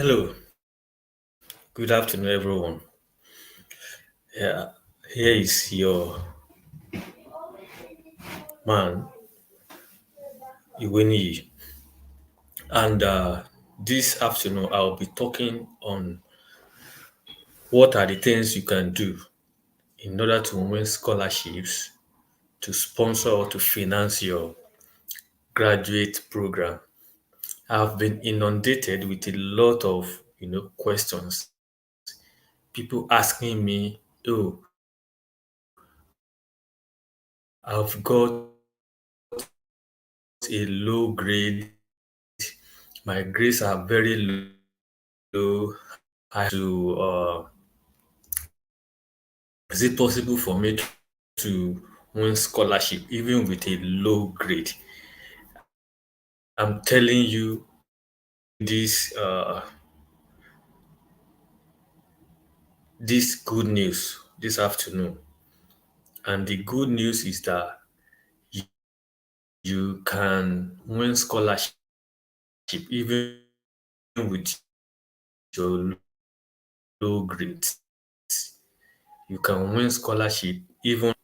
Hello, good afternoon, everyone. Yeah, here is your man, Iweniyi. And this afternoon, I'll be talking on what are the things you can do in order to win scholarships, to sponsor or to finance your graduate program. I've been inundated with a lot of questions. People asking me, "Oh, I've got a low grade. My grades are very low. I have to is it possible for me to win scholarship even with a low grade?" I'm telling you this good news this afternoon. And the good news is that you, you can win scholarship even with your low grades. You can win scholarship even.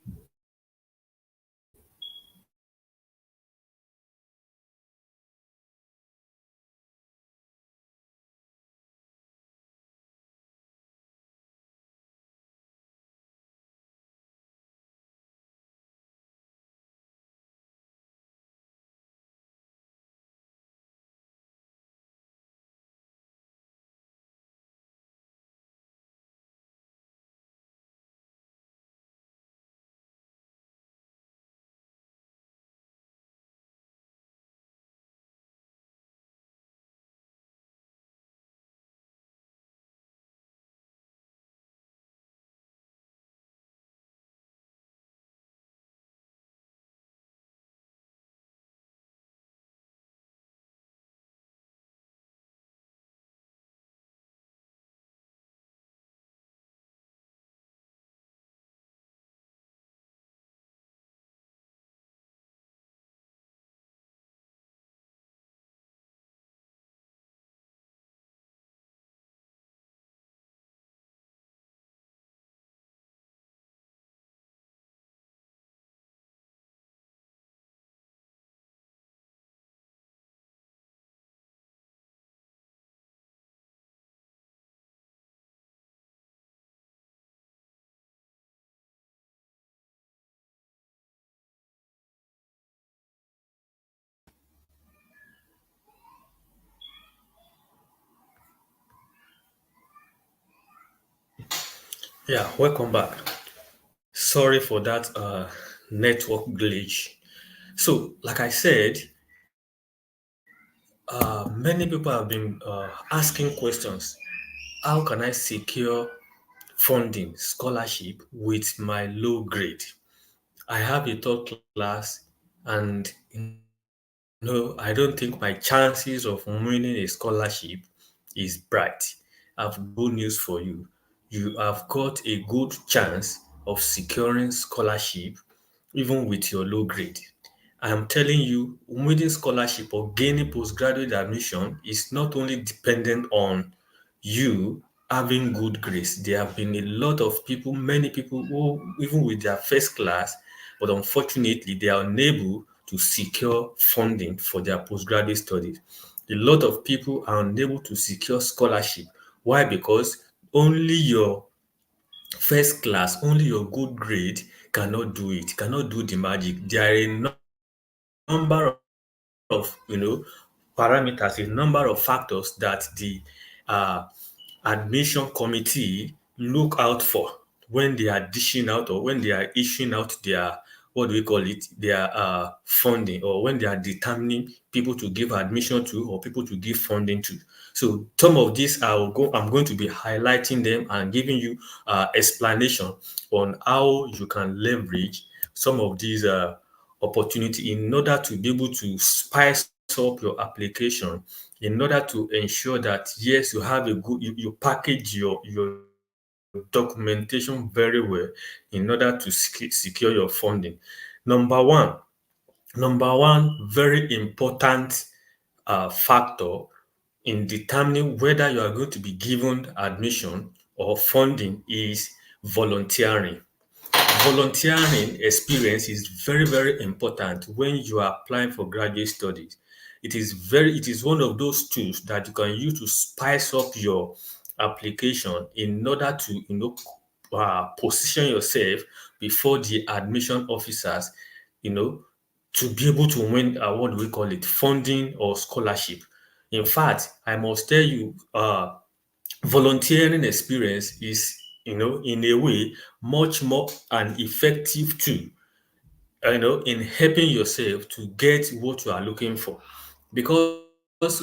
Yeah, welcome back. Sorry for that network glitch. So, like I said, many people have been asking questions. How can I secure funding, scholarship with my low grade? I have a third class, and no, I don't think my chances of winning a scholarship is bright. I've good news for you. You have got a good chance of securing scholarship even with your low grade. I am telling you, winning scholarship or gaining postgraduate admission is not only dependent on you having good grades. There have been a lot of people, many people who, even with their first class, but unfortunately, they are unable to secure funding for their postgraduate studies. A lot of people are unable to secure scholarship. Why? Because only your first class, only your good grade cannot do it, cannot do the magic. There are a number of parameters, a number of factors that the uh, admission committee look out for when they are dishing out or when they are issuing out their, what do we call it, their funding, or when they are determining people to give admission to or people to give funding to. So some of these I'm going to be highlighting them and giving you explanation on how you can leverage some of these opportunity in order to be able to spice up your application, in order to ensure that yes, you have a good, you package your documentation very well in order to secure your funding. Number one, very important factor in determining whether you are going to be given admission or funding is volunteering. Volunteering experience is very, very important when you are applying for graduate studies. It is one of those tools that you can use to spice up your application in order to position yourself before the admission officers, you know, to be able to win what do we call it, funding or scholarship. In fact, I must tell you, volunteering experience is, in a way, much more an effective tool, in helping yourself to get what you are looking for. Because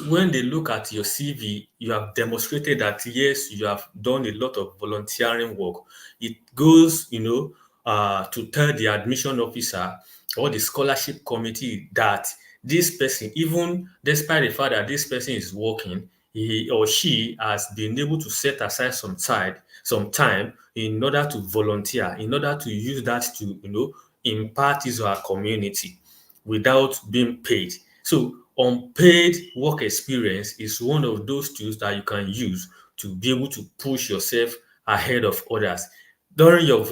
when they look at your CV, you have demonstrated that yes, you have done a lot of volunteering work. It goes, to tell the admission officer or the scholarship committee that this person, even despite the fact that this person is working, he or she has been able to set aside some time in order to volunteer, in order to use that to, impart his or her community without being paid. So unpaid work experience is one of those tools that you can use to be able to push yourself ahead of others. During your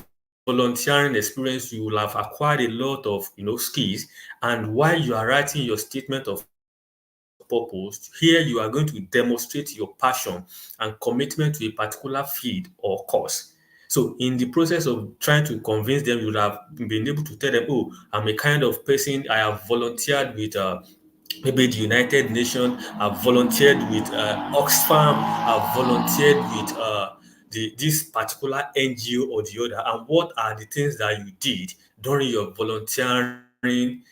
volunteering experience, you will have acquired a lot of skills, and while you are writing your statement of purpose, here you are going to demonstrate your passion and commitment to a particular field or course. So in the process of trying to convince them, you would have been able to tell them, oh, I'm a kind of person, I have volunteered with maybe the United Nations, I've volunteered with Oxfam, I've volunteered with this particular NGO or the other, and what are the things that you did during your volunteering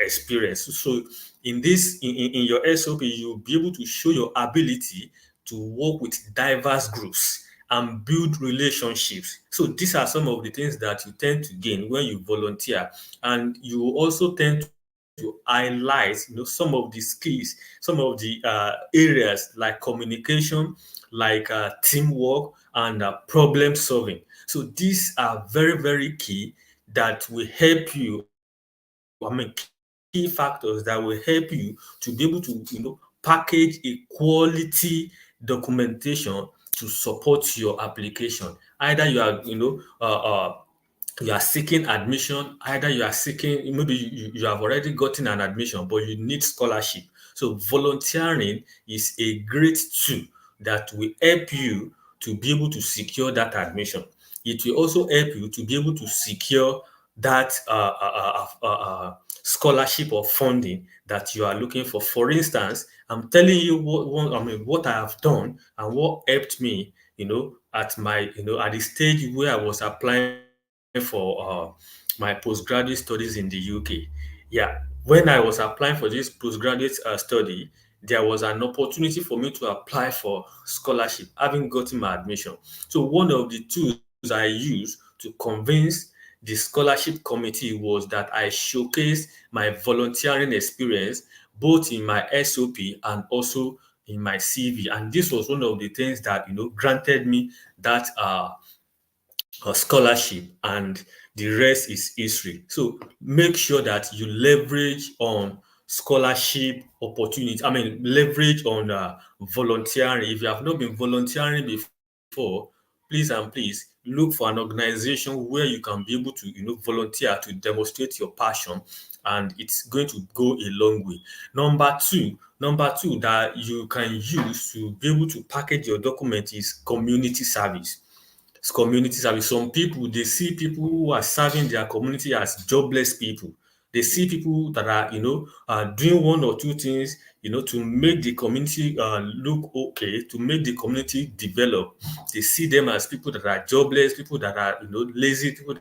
experience. So in your SOP, you'll be able to show your ability to work with diverse groups and build relationships. So these are some of the things that you tend to gain when you volunteer, and you also tend to highlight some of the skills, some of the areas like communication, like teamwork, and problem solving. So these are very, very key that will help you. I mean, key factors that will help you to be able to package a quality documentation to support your application. Either you are seeking admission, either you are seeking, maybe you have already gotten an admission, but you need scholarship. So volunteering is a great tool that will help you to be able to secure that admission. It will also help you to be able to secure that scholarship or funding that you are looking for. For instance, I'm telling you what I have done and what helped me, at the stage where I was applying for my postgraduate studies in the UK. Yeah, when I was applying for this postgraduate study, there was an opportunity for me to apply for scholarship, having gotten my admission. So one of the tools I used to convince the scholarship committee was that I showcased my volunteering experience both in my SOP and also in my CV. And this was one of the things that granted me that scholarship, and the rest is history. So make sure that you leverage on scholarship opportunity. I mean, leverage on volunteering. If you have not been volunteering before, please and please look for an organization where you can be able to, volunteer to demonstrate your passion, and it's going to go a long way. Number two that you can use to be able to package your document is community service. Community service. Some people, they see people who are serving their community as jobless people. They see people that are, doing one or two things, to make the community look okay, to make the community develop. They see them as people that are jobless, people that are, lazy, people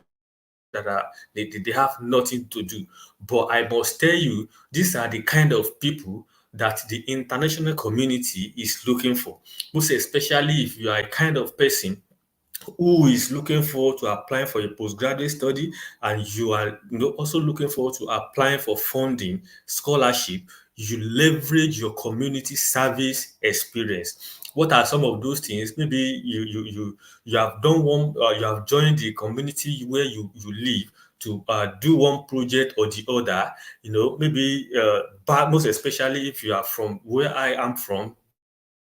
that they have nothing to do. But I must tell you, these are the kind of people that the international community is looking for. Most especially if you are a kind of person who is looking forward to applying for a postgraduate study, and you are also looking forward to applying for funding scholarship. You leverage your community service experience. What are some of those things? Maybe you have done one, you have joined the community where you live to do one project or the other. Maybe most especially if you are from where I am from,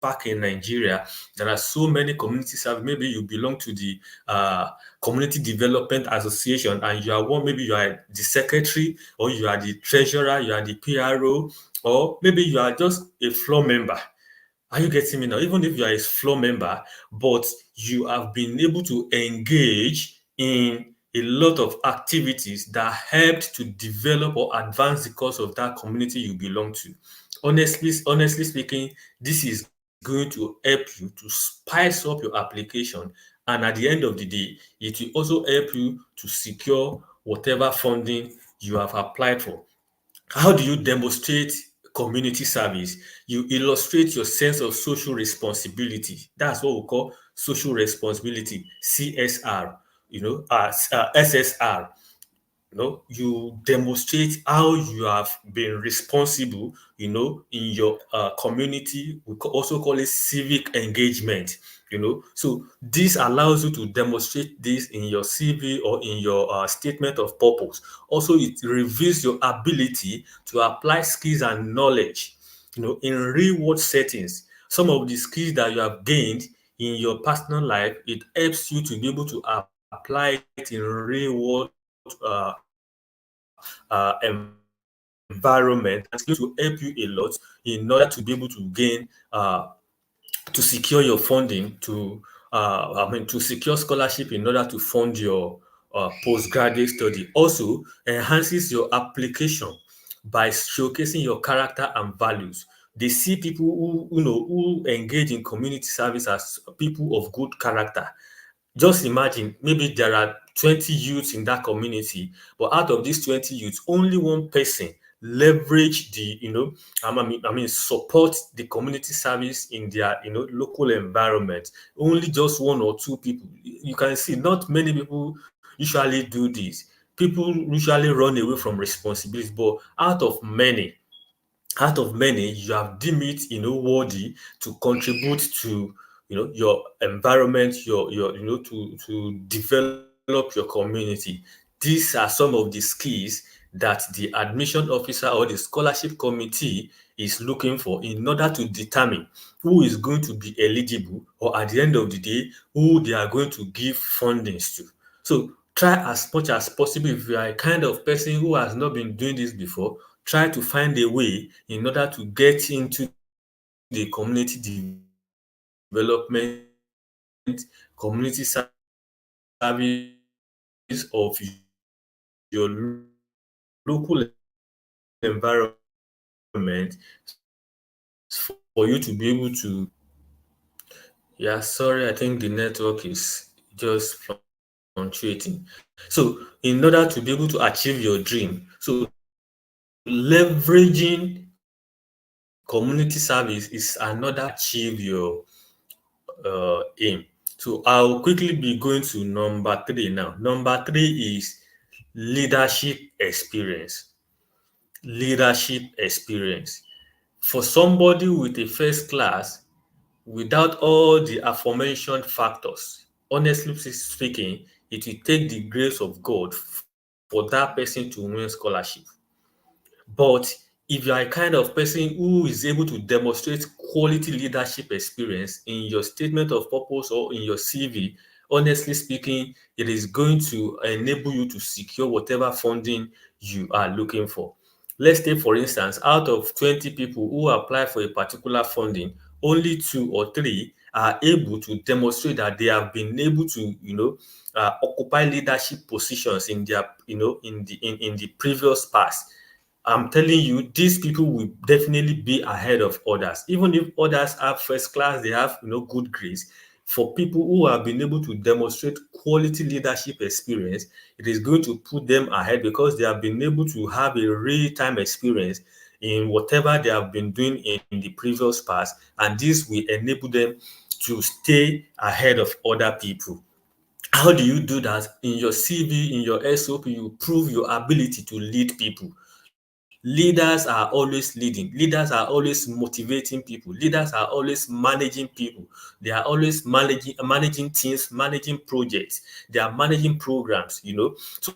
back in Nigeria, there are so many community service. Maybe you belong to the Community Development Association, and you are one. Maybe you are the secretary, or you are the treasurer, you are the PRO, or maybe you are just a floor member. Are you getting me now? Even if you are a floor member, but you have been able to engage in a lot of activities that helped to develop or advance the cause of that community you belong to. Honestly speaking, this is going to help you to spice up your application, and at the end of the day, it will also help you to secure whatever funding you have applied for. How do you demonstrate community service? You illustrate your sense of social responsibility. That's what we call social responsibility, CSR, SSR. You demonstrate how you have been responsible, in your community. We also call it civic engagement. So this allows you to demonstrate this in your CV or in your statement of purpose. Also, it reveals your ability to apply skills and knowledge, in real world settings. Some of the skills that you have gained in your personal life, it helps you to be able to apply it in real world environment, and it's going to help you a lot in order to be able to gain to secure your funding to secure scholarship in order to fund your postgraduate study. Also enhances your application by showcasing your character and values. They see people who engage in community service as people of good character. Just imagine, maybe there are 20 youths in that community, but out of these 20 youths, only one person leverage support the community service in their, local environment. Only just one or two people. You can see not many people usually do this. People usually run away from responsibility, but out of many, you have deemed it, worthy to contribute to, your environment, your to develop your community. These are some of the skills that the admission officer or the scholarship committee is looking for in order to determine who is going to be eligible, or at the end of the day, who they are going to give fundings to. So try as much as possible. If you are a kind of person who has not been doing this before, try to find a way in order to get into the community development, community service of your local environment, for you to be able to, yeah, sorry, I think the network is just fluctuating. So in order to be able to achieve your dream, so leveraging community service is another way to achieve your aim. So I'll quickly be going to number 3 now. Number 3 is leadership experience. Leadership experience. For somebody with a first class, without all the aforementioned factors, honestly speaking, it will take the grace of God for that person to win scholarship. But if you are a kind of person who is able to demonstrate quality leadership experience in your statement of purpose or in your CV, honestly speaking, it is going to enable you to secure whatever funding you are looking for. Let's take, for instance, out of 20 people who apply for a particular funding, only two or three are able to demonstrate that they have been able to, occupy leadership positions in their, in the previous past. I'm telling you, these people will definitely be ahead of others. Even if others have first class, they have, good grades. For people who have been able to demonstrate quality leadership experience, it is going to put them ahead because they have been able to have a real-time experience in whatever they have been doing in the previous past, and this will enable them to stay ahead of other people. How do you do that? In your CV, in your SOP, you prove your ability to lead people. Leaders are always leading. Leaders are always motivating people. Leaders are always managing people. They are always managing teams, managing projects. They are managing programs, So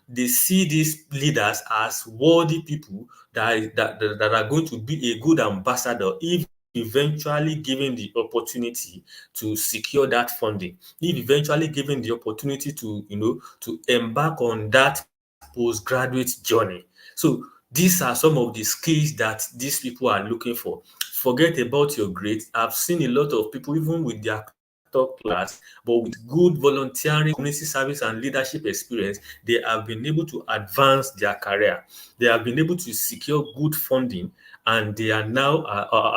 they see these leaders as worthy people that are going to be a good ambassador if they eventually given the opportunity to secure that funding, if eventually given the opportunity to, to embark on that postgraduate journey. So these are some of the skills that these people are looking for. Forget about your grades. I've seen a lot of people, even with their top class, but with good volunteering, community service, and leadership experience, they have been able to advance their career. They have been able to secure good funding, and they are now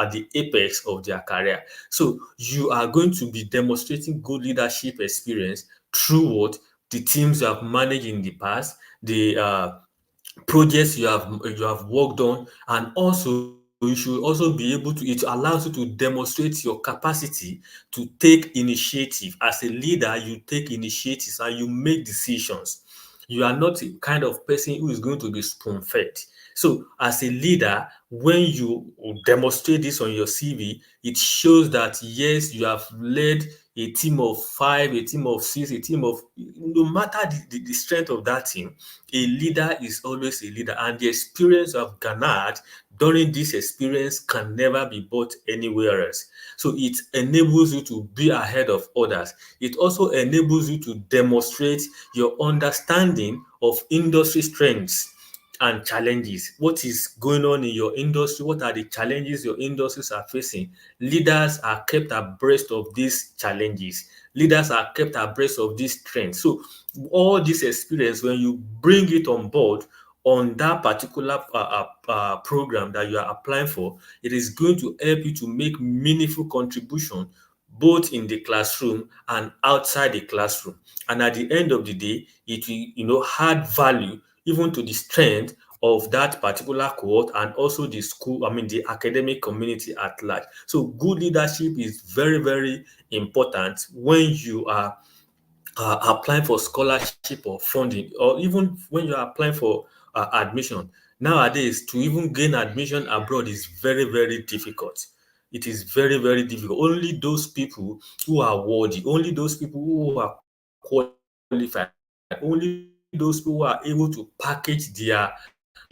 at the apex of their career. So you are going to be demonstrating good leadership experience through what the teams you have managed in the past, the projects you have worked on, and also you should also be able to, it allows you to demonstrate your capacity to take initiative. As a leader, you take initiatives and you make decisions. You are not the kind of person who is going to be spoon fed. So as a leader, when you demonstrate this on your CV, it shows that yes, you have led a team of 5, a team of 6, a team of, no matter the strength of that team, a leader is always a leader, and the experience of garnered during this experience can never be bought anywhere else. So it enables you to be ahead of others. It also enables you to demonstrate your understanding of industry strengths and challenges. What is going on in your industry? What are the challenges your industries are facing? Leaders are kept abreast of these challenges. Leaders are kept abreast of these trends. So all this experience, when you bring it on board on that particular program that you are applying for, it is going to help you to make meaningful contribution both in the classroom and outside the classroom. And at the end of the day, it will, add value even to the strength of that particular cohort and also the school, I mean, the academic community at large. So good leadership is very, very important when you are applying for scholarship or funding, or even when you are applying for admission. Nowadays, to even gain admission abroad is very, very difficult. It is very, very difficult. Only those people who are worthy, only those people who are qualified, only those people who are able to package their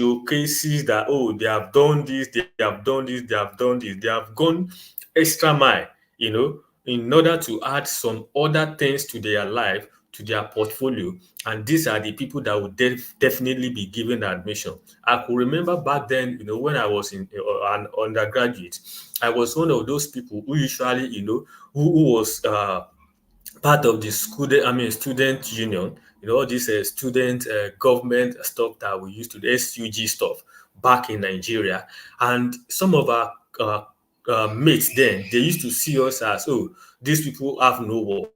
showcases that, oh, they have done this, they have done this, they have done this, they have gone extra mile, in order to add some other things to their life, to their portfolio. And these are the people that would definitely be given admission. I could remember back then, when I was an undergraduate, I was one of those people who usually, who was part of the student union, all this student government stuff that we used to, the SUG stuff back in Nigeria. And some of our mates then, they used to see us as, oh, these people have no work.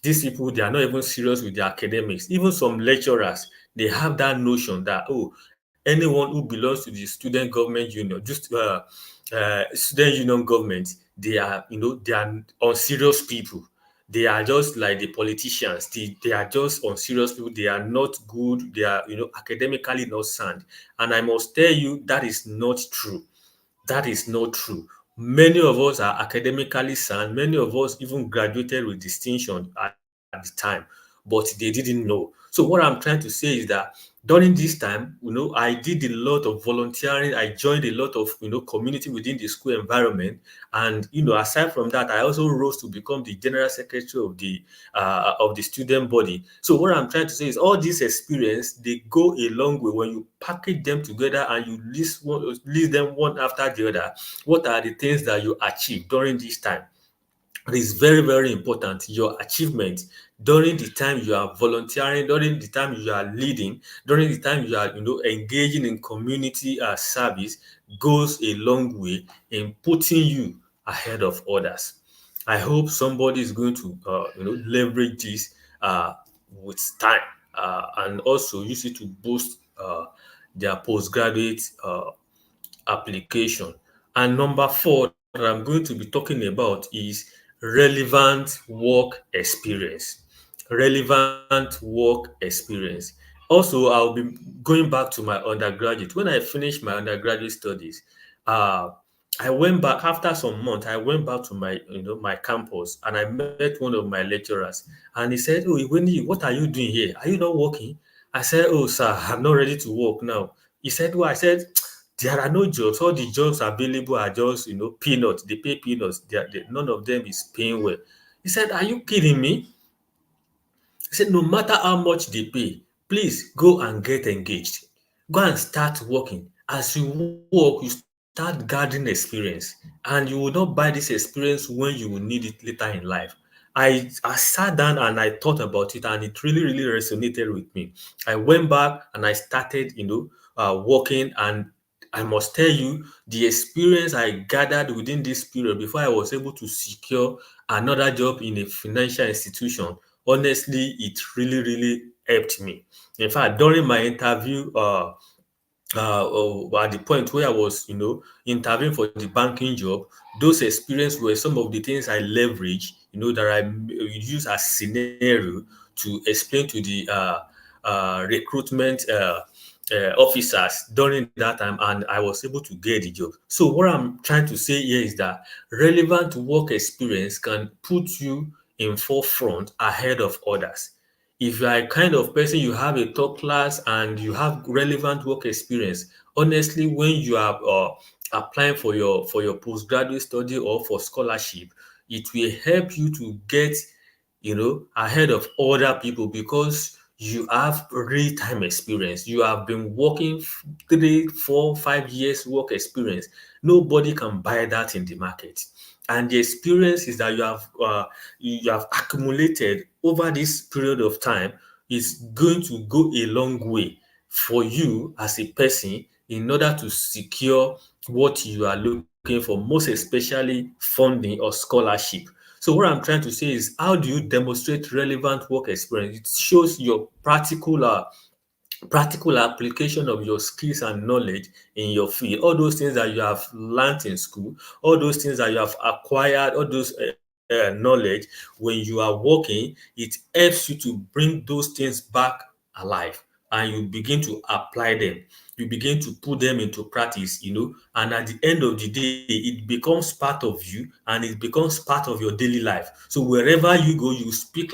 These people, they are not even serious with their academics. Even some lecturers, they have that notion that, oh, anyone who belongs to the student government union, just student union government, they are unserious people. They are just like the politicians. They are just unserious people. They are not good. They are, academically not sound. And I must tell you, that is not true. That is not true. Many of us are academically sound. Many of us even graduated with distinction at the time, but they didn't know. So what I'm trying to say is that during this time, I did a lot of volunteering. I joined a lot of, community within the school environment. And, aside from that, I also rose to become the general secretary of the student body. So what I'm trying to say is all this experience, they go a long way when you package them together and you list them one after the other. What are the things that you achieved during this time? It is very, very important. Your achievement during the time you are volunteering, during the time you are leading, during the time you are, engaging in community service goes a long way in putting you ahead of others. I hope somebody is going to, leverage this with time and also use it to boost their postgraduate application. And number four that I'm going to be talking about is relevant work experience. Relevant work experience. Also, I'll be going back to my undergraduate. When I finished my undergraduate studies, uh, I went back after some months. I went back to my campus, and I met one of my lecturers, and he said, "Oh, Wendy, what are you doing here? Are you not working?" I said, "Oh, sir, I'm not ready to work now." He said, "Well," I said, There are no jobs. All the jobs available are just, peanuts. They pay peanuts. None of them is paying well. He said, are you kidding me? He said, no matter how much they pay, please go and get engaged. Go and start working. As you work, you start gathering experience, and you will not buy this experience when you will need it later in life. I sat down and I thought about it, and it really, really resonated with me. I went back and I started, working, and I must tell you, the experience I gathered within this period before I was able to secure another job in a financial institution, honestly, it really, really helped me. In fact, during my interview, at the point where I was, interviewing for the banking job, those experiences were some of the things I leveraged, that use as scenario to explain to the recruitment officers during that time, and I was able to get the job. So what I'm trying to say here is that relevant work experience can put you in forefront ahead of others. If you are a kind of person, you have a top class and you have relevant work experience, honestly, when you are applying for your postgraduate study or for scholarship, it will help you to get, ahead of other people because you have real time experience. You have been working 3, 4, 5 years work experience. Nobody can buy that in the market. And the experience is that you have accumulated over this period of time is going to go a long way for you as a person in order to secure what you are looking for, most especially funding or scholarship. So what I'm trying to say is, how do you demonstrate relevant work experience? It shows your practical application of your skills and knowledge in your field, all those things that you have learnt in school, all those things that you have acquired, all those knowledge, when you are working, it helps you to bring those things back alive, and you begin to apply them. You begin to put them into practice, and at the end of the day, it becomes part of you and it becomes part of your daily life. So wherever you go, you speak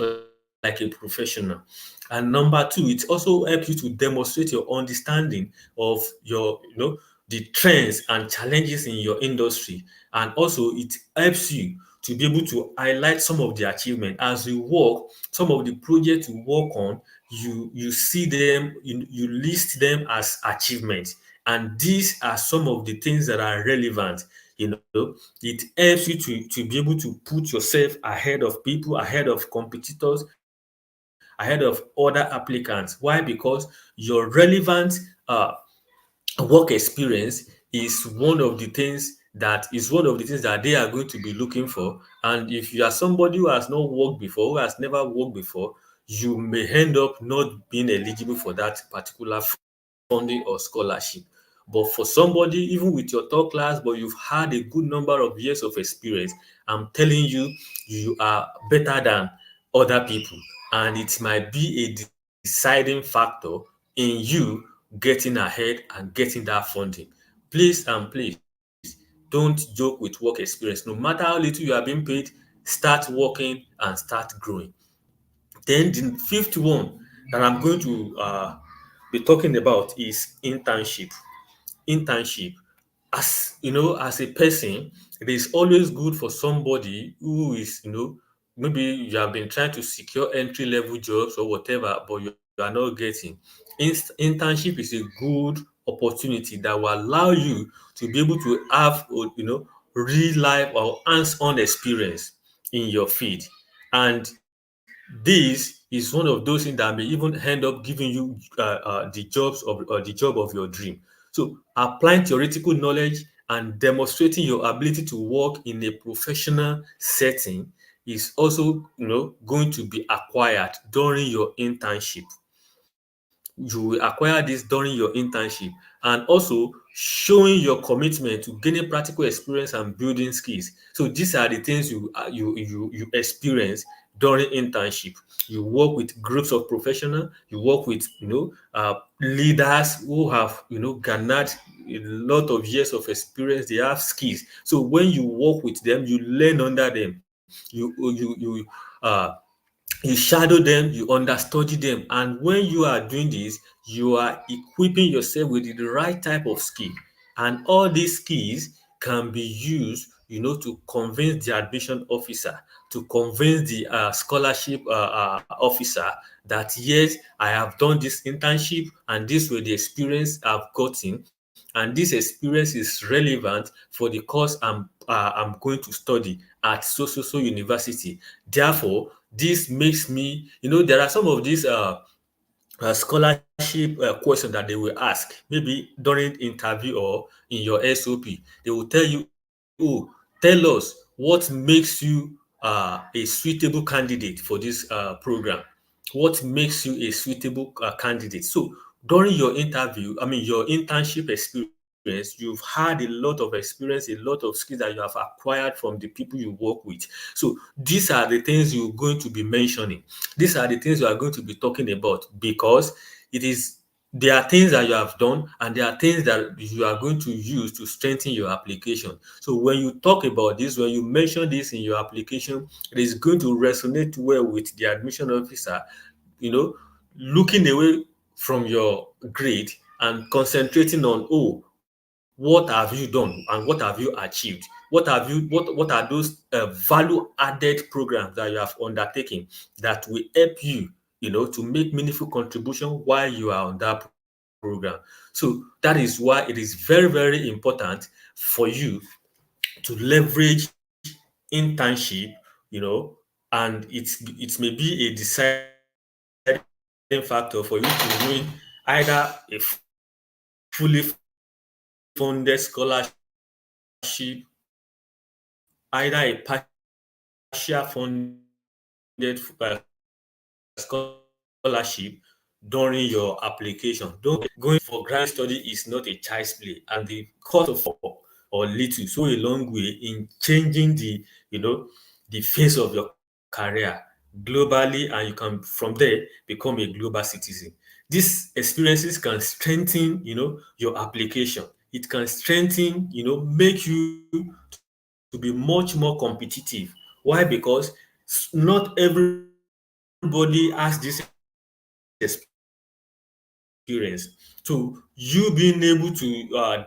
like a professional. And number two, it also helps you to demonstrate your understanding of the trends and challenges in your industry. And also it helps you to be able to highlight some of the achievement as you work, some of the projects you work on, you see them, you list them as achievements. And these are some of the things that are relevant. It helps you to be able to put yourself ahead of people, ahead of competitors, ahead of other applicants. Why? Because your relevant work experience is one of the things that they are going to be looking for. And if you are somebody who has not worked before, who has never worked before, you may end up not being eligible for that particular funding or scholarship. But for somebody, even with your top class, but you've had a good number of years of experience, I'm telling you, you are better than other people. And it might be a deciding factor in you getting ahead and getting that funding. Please, don't joke with work experience. No matter how little you are being paid, start working and start growing. Then the fifth one that I'm going to be talking about is internship. Internship. As as a person, it is always good for somebody who is, maybe you have been trying to secure entry level jobs or whatever, but you are not getting. Internship is a good opportunity that will allow you to be able to have, real life or hands-on experience in your field. And this is one of those things that may even end up giving you the job of your dream. So applying theoretical knowledge and demonstrating your ability to work in a professional setting is also, going to be acquired during your internship. You will acquire this during your internship, and also showing your commitment to gaining practical experience and building skills. So these are the things you experience during internship. You work with groups of professionals, you work with leaders who have garnered a lot of years of experience. They have skills. So when you work with them, you learn under them. Uh you shadow them, you understudy them, and when you are doing this, you are equipping yourself with the right type of skill. And all these keys can be used, to convince the admission officer, to convince the scholarship officer that yes, I have done this internship and this was the experience I've gotten, and this experience is relevant for the course I'm going to study at so university. Therefore, this makes me, there are some of these scholarship question that they will ask, maybe during interview or in your SOP. They will tell you, oh, tell us what makes you a suitable candidate for this program. What makes you a suitable candidate? So during your interview, I mean your internship experience, you've had a lot of experience, a lot of skills that you have acquired from the people you work with. So these are the things you're going to be mentioning. These are the things you are going to be talking about, because it is there are things that you have done and there are things that you are going to use to strengthen your application. So when you talk about this, when you mention this in your application, it is going to resonate well with the admission officer, you know, looking away from your grade and concentrating on, oh, what have you done and what have you achieved? What are those value added programs that you have undertaken that will help you, to make meaningful contribution while you are on that program? So that is why it is very, very important for you to leverage internship, and it may be a deciding factor for you to win either a fully funded scholarship, either a partially funded scholarship during your application. Don't forget, going for graduate study is not a child's play, and the cost of or little so a long way in changing the face of your career globally, and you can from there become a global citizen. These experiences can strengthen, your application. It can strengthen, make you to be much more competitive. Why? Because not everybody has this experience. So you being able to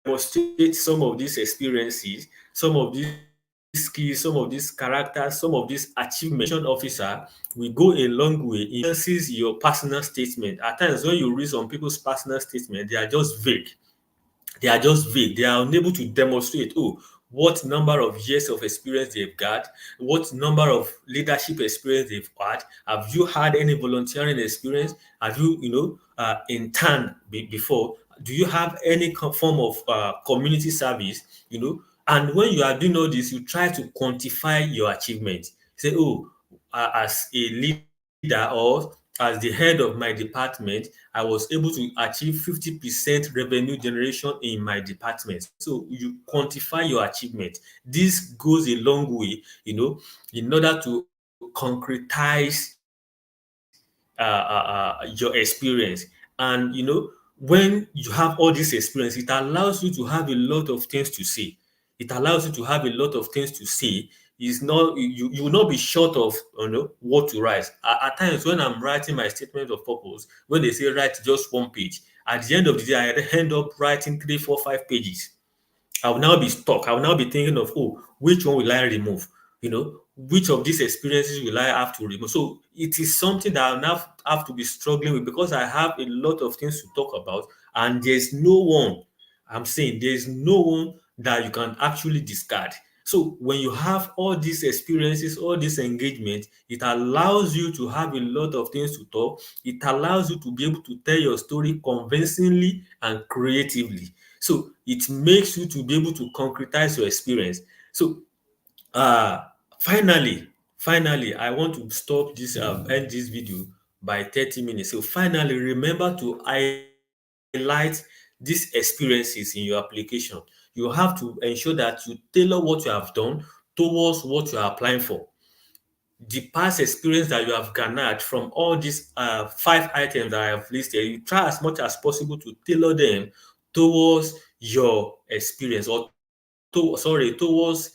demonstrate some of these experiences, some of these skills, some of these characters, some of these achievements that the admission officer will go a long way in enhances your personal statement. At times when you read some people's personal statement, they are just vague. They are just vague. They are unable to demonstrate, what number of years of experience they've got, what number of leadership experience they've had. Have you had any volunteering experience? Have you, interned before? Do you have any form of community service? And when you are doing all this, you try to quantify your achievement. Say, oh, as a leader or as the head of my department, I was able to achieve 50% revenue generation in my department. So you quantify your achievement. This goes a long way, in order to concretize your experience. And when you have all this experience, it allows you to have a lot of things to say. It allows you to have a lot of things to say. Is not you will not be short of what to write. At times when I'm writing my statement of purpose, when they say write just one page, at the end of the day I end up writing 3, 4, 5 pages. I will now be stuck. I will now be thinking of, oh, which one will I remove? Which of these experiences will I have to remove? So it is something that I now have to be struggling with, because I have a lot of things to talk about, and there's no one, I'm saying there's no one that you can actually discard. So when you have all these experiences, all this engagement, it allows you to have a lot of things to talk. It allows you to be able to tell your story convincingly and creatively. So it makes you to be able to concretize your experience. So uh finally, I want to stop this end this video by 30 minutes. So finally, remember to highlight these experiences in your application. You have to ensure that you tailor what you have done towards what you are applying for. The past experience that you have garnered from all these 5 items that I have listed, you try as much as possible to tailor them towards your experience, or towards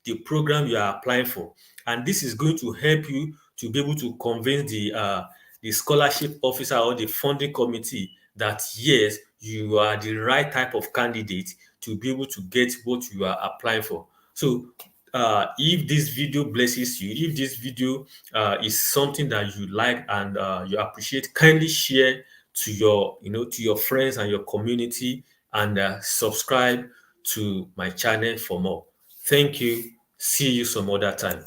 the program you are applying for. And this is going to help you to be able to convince the scholarship officer or the funding committee that yes, you are the right type of candidate to be able to get what you are applying for. So if this video blesses you, if this video is something that you like and you appreciate, kindly share to your to your friends and your community, and subscribe to my channel for more. Thank you. See you some other time.